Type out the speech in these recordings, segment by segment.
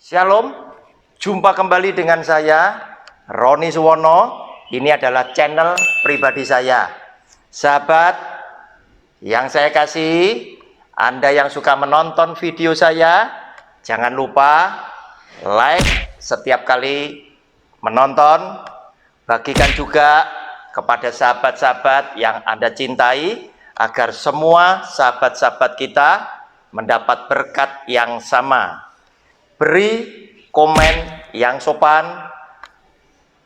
Shalom, jumpa kembali dengan saya Roni Suwono. Ini adalah channel pribadi saya. Sahabat yang saya kasih, Anda yang suka menonton video saya, jangan lupa like setiap kali menonton. Bagikan juga kepada sahabat-sahabat yang Anda cintai, agar semua sahabat-sahabat kita mendapat berkat yang sama. Beri komen yang sopan,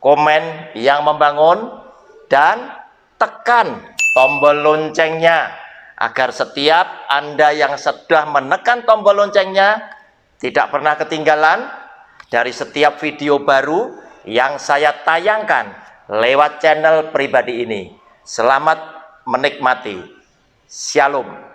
komen yang membangun, dan tekan tombol loncengnya agar setiap Anda yang sudah menekan tombol loncengnya tidak pernah ketinggalan dari setiap video baru yang saya tayangkan lewat channel pribadi ini. Selamat menikmati. Shalom.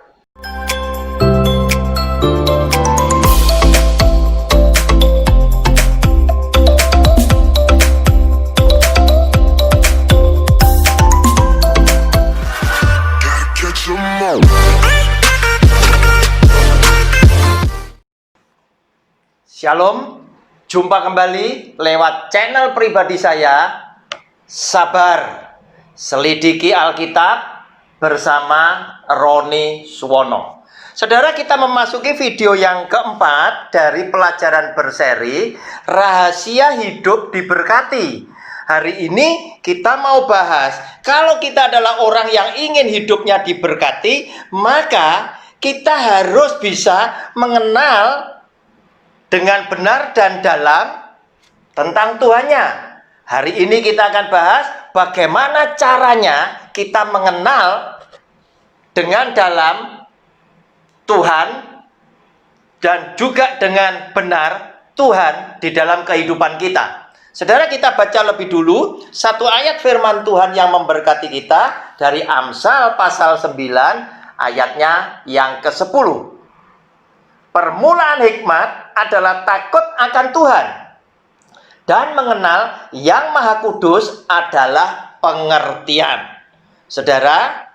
Shalom, jumpa kembali lewat channel pribadi saya, Sabar Selidiki Alkitab bersama Roni Suwono. Saudara, kita memasuki video yang keempat dari pelajaran berseri Rahasia Hidup Diberkati. Hari ini kita mau bahas, kalau kita adalah orang yang ingin hidupnya diberkati, maka kita harus bisa mengenal dengan benar dan dalam tentang Tuhannya. Hari ini kita akan bahas bagaimana caranya kita mengenal dengan dalam Tuhan dan juga dengan benar Tuhan di dalam kehidupan kita. Saudara, kita baca lebih dulu satu ayat firman Tuhan yang memberkati kita dari Amsal pasal 9 ayatnya yang ke-10. Permulaan hikmat adalah takut akan Tuhan, dan mengenal Yang Maha Kudus adalah pengertian. Saudara,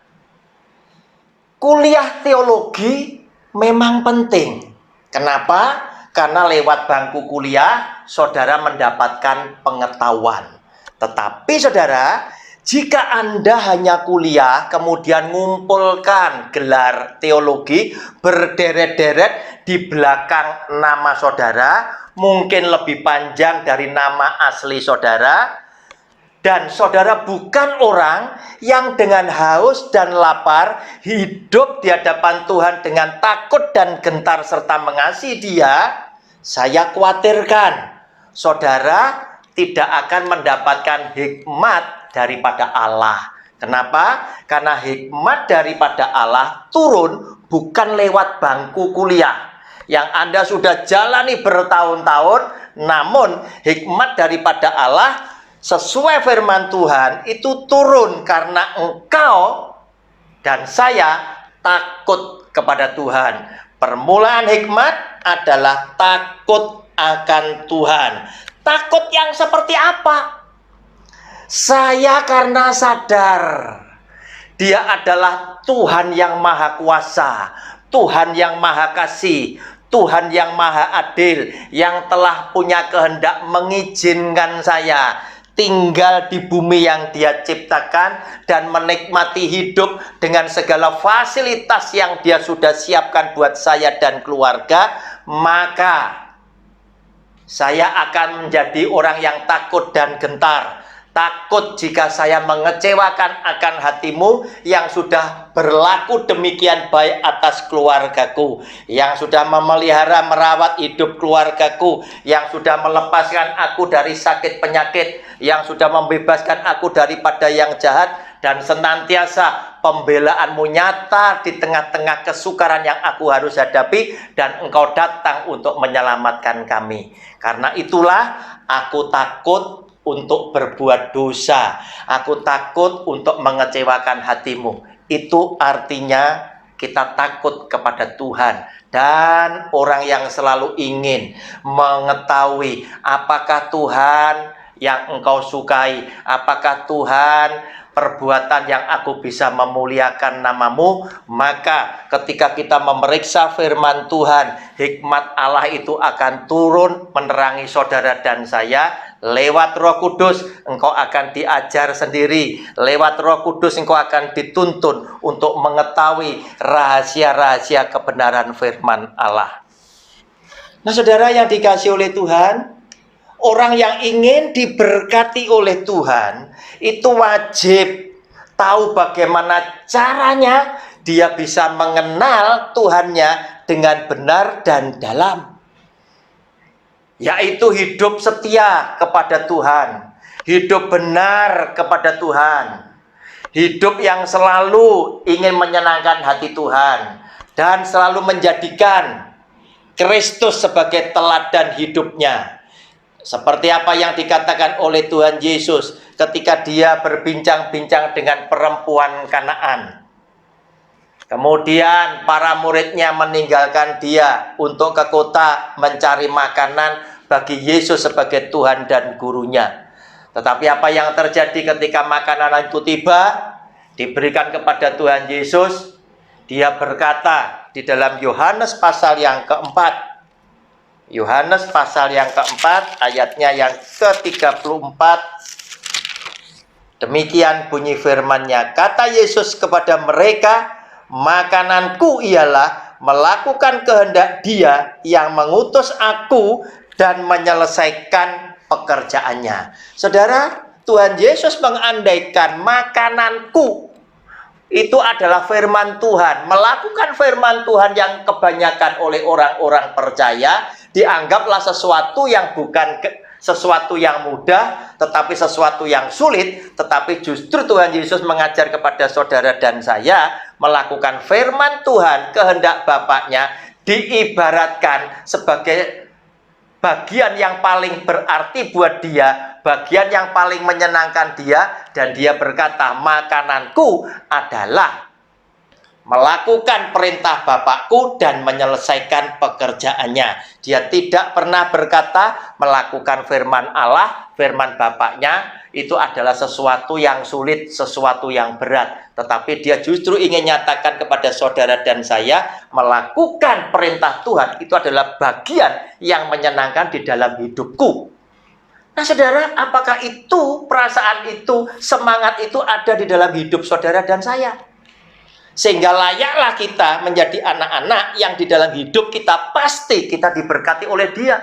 kuliah teologi memang penting. Kenapa? Karena lewat bangku kuliah, saudara mendapatkan pengetahuan. Tetapi saudara, jika Anda hanya kuliah, kemudian mengumpulkan gelar teologi berderet-deret di belakang nama saudara, mungkin lebih panjang dari nama asli saudara, dan saudara bukan orang yang dengan haus dan lapar hidup di hadapan Tuhan dengan takut dan gentar serta mengasihi Dia, saya khawatirkan saudara tidak akan mendapatkan hikmat daripada Allah. Kenapa? Karena hikmat daripada Allah turun bukan lewat bangku kuliah yang Anda sudah jalani bertahun-tahun, namun hikmat daripada Allah sesuai firman Tuhan itu turun karena engkau dan saya takut kepada Tuhan. Permulaan hikmat adalah takut akan Tuhan. Takut yang seperti apa? Saya karena sadar Dia adalah Tuhan yang maha kuasa, Tuhan yang maha kasih, Tuhan yang maha adil, yang telah punya kehendak mengizinkan saya tinggal di bumi yang Dia ciptakan dan menikmati hidup dengan segala fasilitas yang Dia sudah siapkan buat saya dan keluarga. Maka saya akan menjadi orang yang takut dan gentar. Takut jika saya mengecewakan akan hatimu yang sudah berlaku demikian baik atas keluargaku, yang sudah memelihara merawat hidup keluargaku, yang sudah melepaskan aku dari sakit penyakit, yang sudah membebaskan aku daripada yang jahat, dan senantiasa pembelaanmu nyata di tengah-tengah kesukaran yang aku harus hadapi, dan engkau datang untuk menyelamatkan kami. Karena itulah aku takut untuk berbuat dosa. Aku takut untuk mengecewakan hatimu. Itu artinya kita takut kepada Tuhan. Dan orang yang selalu ingin mengetahui apakah Tuhan yang Engkau sukai? Apakah Tuhan, perbuatan yang aku bisa memuliakan nama-Mu? Maka ketika kita memeriksa firman Tuhan, hikmat Allah itu akan turun menerangi saudara dan saya. Lewat Roh Kudus engkau akan diajar sendiri. Lewat Roh Kudus engkau akan dituntun untuk mengetahui rahasia-rahasia kebenaran firman Allah. Nah, saudara yang dikasihi oleh Tuhan, orang yang ingin diberkati oleh Tuhan itu wajib tahu bagaimana caranya dia bisa mengenal Tuhannya dengan benar dan dalam, yaitu hidup setia kepada Tuhan, hidup benar kepada Tuhan, hidup yang selalu ingin menyenangkan hati Tuhan, dan selalu menjadikan Kristus sebagai teladan hidupnya. Seperti apa yang dikatakan oleh Tuhan Yesus ketika dia berbincang-bincang dengan perempuan Kanaan. Kemudian para muridnya meninggalkan dia untuk ke kota mencari makanan bagi Yesus sebagai Tuhan dan gurunya. Tetapi apa yang terjadi ketika makanan itu tiba, diberikan kepada Tuhan Yesus, dia berkata di dalam Yohanes pasal yang keempat, Yohanes pasal yang keempat, ayatnya yang ke-34. Demikian bunyi firman-Nya. Kata Yesus kepada mereka, makananku ialah melakukan kehendak Dia yang mengutus aku dan menyelesaikan pekerjaannya. Saudara, Tuhan Yesus mengandaikan makananku itu adalah firman Tuhan. Melakukan firman Tuhan yang kebanyakan oleh orang-orang percaya dianggaplah sesuatu yang bukan sesuatu yang mudah, tetapi sesuatu yang sulit. Tetapi justru Tuhan Yesus mengajar kepada saudara dan saya, melakukan firman Tuhan, kehendak Bapaknya, diibaratkan sebagai bagian yang paling berarti buat dia, bagian yang paling menyenangkan dia. Dan dia berkata, makananku adalah melakukan perintah Bapakku dan menyelesaikan pekerjaannya. Dia tidak pernah berkata melakukan firman Allah, firman Bapaknya itu adalah sesuatu yang sulit, sesuatu yang berat. Tetapi dia justru ingin nyatakan kepada saudara dan saya, melakukan perintah Tuhan itu adalah bagian yang menyenangkan di dalam hidupku. Nah, saudara, apakah itu, perasaan itu, semangat itu ada di dalam hidup saudara dan saya? Sehingga layaklah kita menjadi anak-anak yang di dalam hidup kita pasti kita diberkati oleh Dia.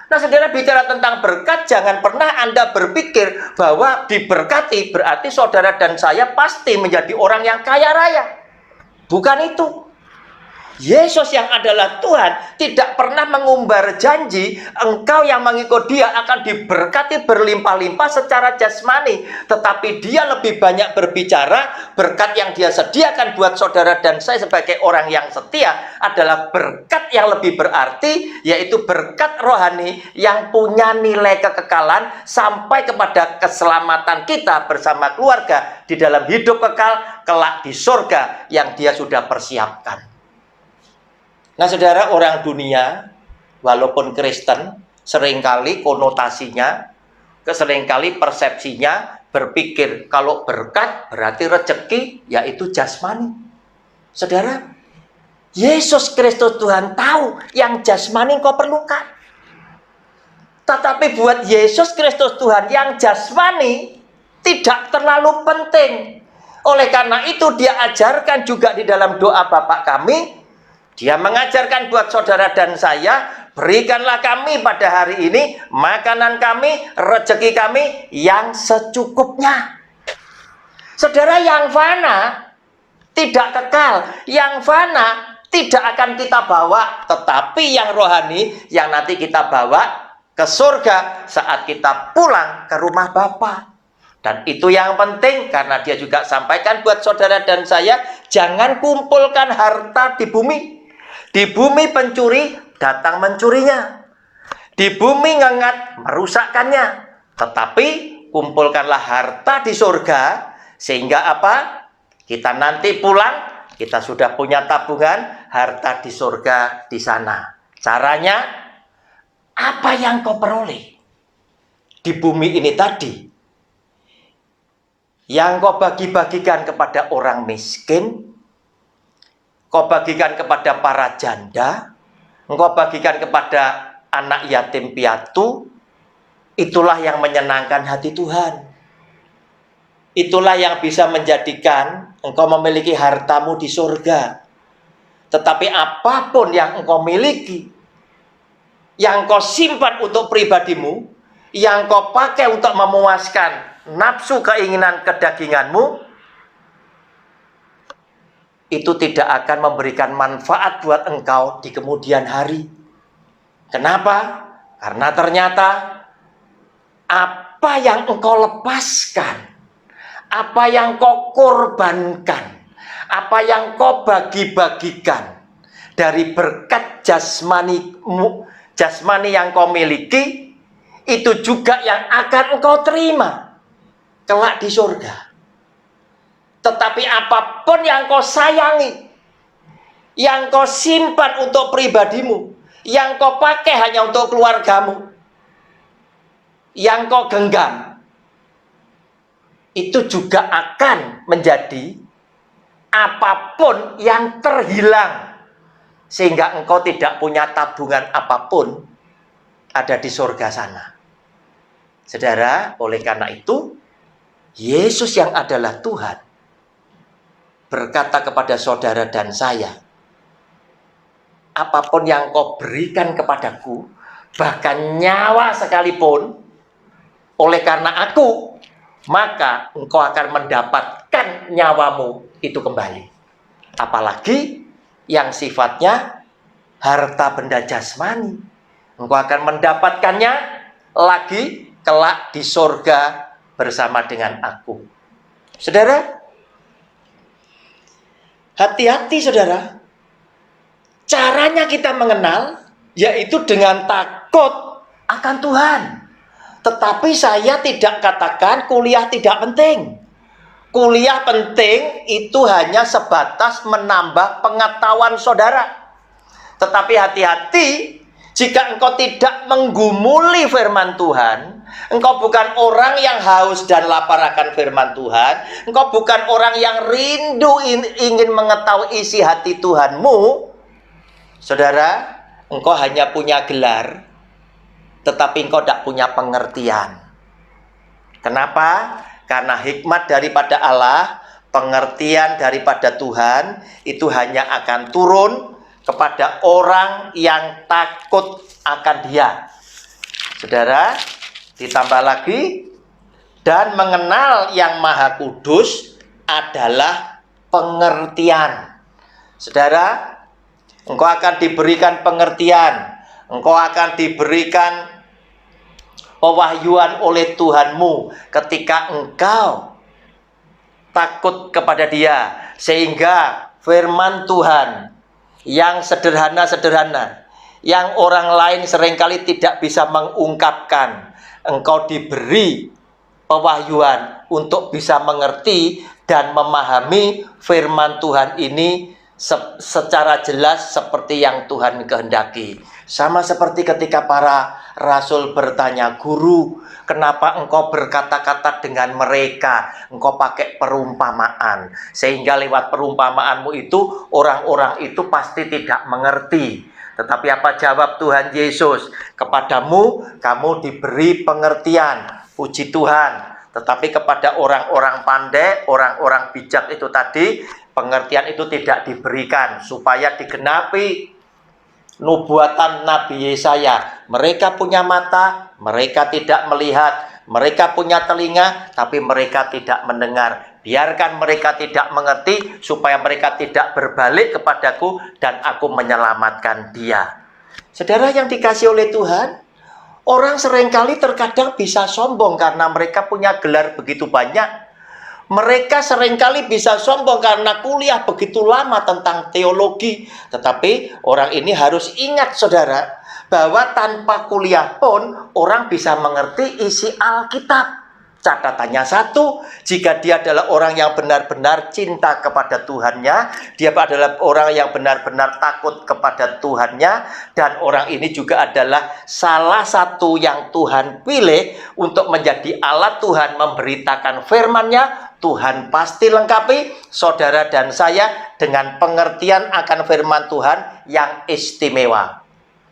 Nah, saudara, bicara tentang berkat, jangan pernah Anda berpikir bahwa diberkati berarti saudara dan saya pasti menjadi orang yang kaya raya. Bukan itu. Yesus yang adalah Tuhan tidak pernah mengumbar janji engkau yang mengikut Dia akan diberkati berlimpah-limpah secara jasmani. Tetapi Dia lebih banyak berbicara, berkat yang Dia sediakan buat saudara dan saya sebagai orang yang setia adalah berkat yang lebih berarti, yaitu berkat rohani yang punya nilai kekekalan sampai kepada keselamatan kita bersama keluarga di dalam hidup kekal kelak di surga yang Dia sudah persiapkan. Nah, saudara, orang dunia walaupun Kristen seringkali konotasinya, seringkali persepsinya berpikir kalau berkat berarti rezeki, yaitu jasmani. Saudara, Yesus Kristus Tuhan tahu yang jasmani kau perlukan. Tetapi buat Yesus Kristus Tuhan yang jasmani tidak terlalu penting. Oleh karena itu Dia ajarkan juga di dalam doa Bapa kami. Dia mengajarkan buat saudara dan saya, berikanlah kami pada hari ini makanan kami, rezeki kami yang secukupnya. Saudara, yang fana tidak kekal, yang fana tidak akan kita bawa, tetapi yang rohani yang nanti kita bawa ke surga saat kita pulang ke rumah Bapa. Dan itu yang penting, karena Dia juga sampaikan buat saudara dan saya, jangan kumpulkan harta di bumi. Di bumi pencuri datang mencurinya, di bumi ngengat merusakkannya. Tetapi kumpulkanlah harta di surga, sehingga apa? Kita nanti pulang, kita sudah punya tabungan harta di surga di sana. Caranya, apa yang kau peroleh? di bumi ini tadi, yang kau bagi-bagikan kepada orang miskin, kau bagikan kepada para janda, engkau bagikan kepada anak yatim piatu, itulah yang menyenangkan hati Tuhan. Itulah yang bisa menjadikan engkau memiliki hartamu di surga. Tetapi apapun yang engkau miliki, yang kau simpan untuk pribadimu, yang kau pakai untuk memuaskan nafsu keinginan kedaginganmu, itu tidak akan memberikan manfaat buat engkau di kemudian hari. Kenapa? Karena ternyata apa yang engkau lepaskan, apa yang kau korbankan, apa yang kau bagi-bagikan dari berkat jasmani yang kau miliki, itu juga yang akan engkau terima kelak di surga. Tetapi apapun yang kau sayangi, yang kau simpan untuk pribadimu, yang kau pakai hanya untuk keluargamu, yang kau genggam, itu juga akan menjadi apapun yang terhilang, sehingga engkau tidak punya tabungan apapun ada di surga sana. Saudara, oleh karena itu, Yesus yang adalah Tuhan berkata kepada saudara dan saya, apapun yang kau berikan kepadaku, bahkan nyawa sekalipun, oleh karena aku, maka engkau akan mendapatkan nyawamu itu kembali. Apalagi yang sifatnya harta benda jasmani, engkau akan mendapatkannya lagi kelak di surga bersama dengan aku. Saudara, hati-hati saudara. Caranya kita mengenal yaitu dengan takut akan Tuhan. Tetapi saya tidak katakan kuliah tidak penting. Kuliah penting itu hanya sebatas menambah pengetahuan saudara. Tetapi hati-hati, jika engkau tidak menggumuli firman Tuhan, engkau bukan orang yang haus dan lapar akan firman Tuhan, engkau bukan orang yang rindu ingin mengetahui isi hati Tuhanmu, saudara, engkau hanya punya gelar, tetapi engkau tidak punya pengertian. Kenapa? Karena hikmat daripada Allah, pengertian daripada Tuhan, itu hanya akan turun kepada orang yang takut akan Dia. Saudara, ditambah lagi, dan mengenal yang Maha Kudus adalah pengertian. Saudara, engkau akan diberikan pengertian, engkau akan diberikan pewahyuan oleh Tuhanmu ketika engkau takut kepada Dia, sehingga firman Tuhan yang sederhana-sederhana, yang orang lain seringkali tidak bisa mengungkapkan, engkau diberi pewahyuan untuk bisa mengerti dan memahami firman Tuhan ini secara jelas seperti yang Tuhan kehendaki. Sama seperti ketika para rasul bertanya, "Guru, kenapa engkau berkata-kata dengan mereka? Engkau pakai perumpamaan, sehingga lewat perumpamaanmu itu orang-orang itu pasti tidak mengerti." Tetapi apa jawab Tuhan Yesus? "Kepadamu kamu diberi pengertian." Puji Tuhan. Tetapi kepada orang-orang pandai, orang-orang bijak itu tadi, pengertian itu tidak diberikan supaya digenapi nubuatan Nabi Yesaya. Mereka punya mata, mereka tidak melihat. Mereka punya telinga, tapi mereka tidak mendengar. Biarkan mereka tidak mengerti, supaya mereka tidak berbalik kepadaku, dan aku menyelamatkan dia. Saudara yang dikasih oleh Tuhan, orang seringkali terkadang bisa sombong karena mereka punya gelar begitu banyak. Mereka seringkali bisa sombong karena kuliah begitu lama tentang teologi. Tetapi orang ini harus ingat saudara, bahwa tanpa kuliah pun orang bisa mengerti isi Alkitab. Catatannya satu, jika dia adalah orang yang benar-benar cinta kepada Tuhannya, dia adalah orang yang benar-benar takut kepada Tuhannya, dan orang ini juga adalah salah satu yang Tuhan pilih untuk menjadi alat Tuhan memberitakan firman-Nya. Tuhan pasti lengkapi saudara dan saya dengan pengertian akan firman Tuhan yang istimewa.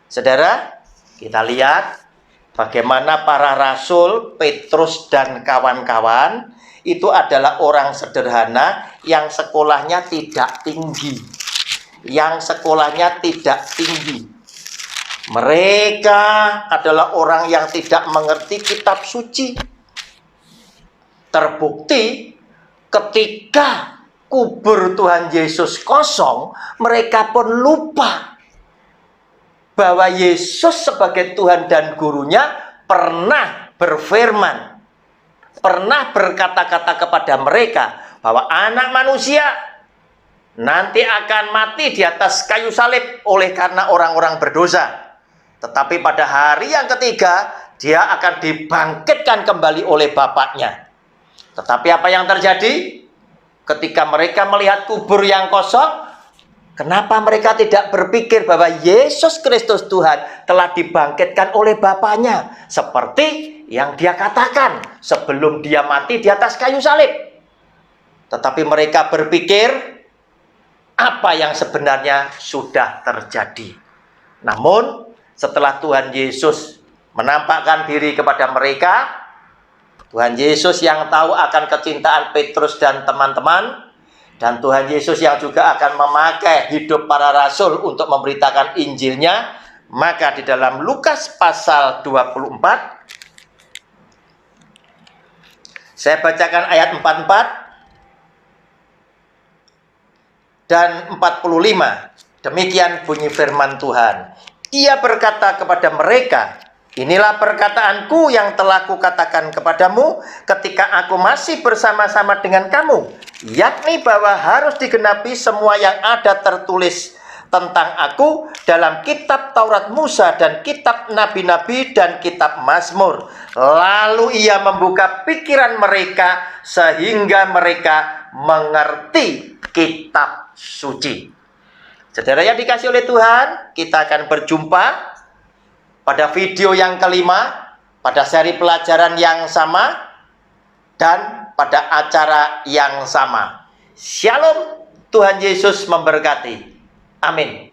Saudara, kita lihat bagaimana para rasul, Petrus dan kawan-kawan itu adalah orang sederhana yang sekolahnya tidak tinggi. Yang sekolahnya tidak tinggi. Mereka adalah orang yang tidak mengerti kitab suci. Terbukti ketika kubur Tuhan Yesus kosong, mereka pun lupa bahwa Yesus sebagai Tuhan dan gurunya pernah berfirman, pernah berkata-kata kepada mereka bahwa anak manusia nanti akan mati di atas kayu salib oleh karena orang-orang berdosa. Tetapi pada hari yang ketiga, dia akan dibangkitkan kembali oleh Bapaknya. Tetapi apa yang terjadi? Ketika mereka melihat kubur yang kosong, kenapa mereka tidak berpikir bahwa Yesus Kristus Tuhan telah dibangkitkan oleh Bapaknya? Seperti yang dia katakan sebelum dia mati di atas kayu salib. Tetapi mereka berpikir apa yang sebenarnya sudah terjadi. Namun setelah Tuhan Yesus menampakkan diri kepada mereka, Tuhan Yesus yang tahu akan kecintaan Petrus dan teman-teman, dan Tuhan Yesus yang juga akan memakai hidup para rasul untuk memberitakan Injilnya, maka di dalam Lukas pasal 24, saya bacakan ayat 44 dan 45. Demikian bunyi firman Tuhan. Ia berkata kepada mereka, inilah perkataanku yang telah kukatakan kepadamu ketika aku masih bersama-sama dengan kamu, yakni bahwa harus digenapi semua yang ada tertulis tentang aku dalam kitab Taurat Musa dan kitab Nabi-Nabi dan kitab Mazmur. Lalu ia membuka pikiran mereka sehingga mereka mengerti kitab suci. Saudara yang dikasih oleh Tuhan, kita akan berjumpa pada video yang kelima, pada seri pelajaran yang sama, dan pada acara yang sama. Shalom, Tuhan Yesus memberkati. Amin.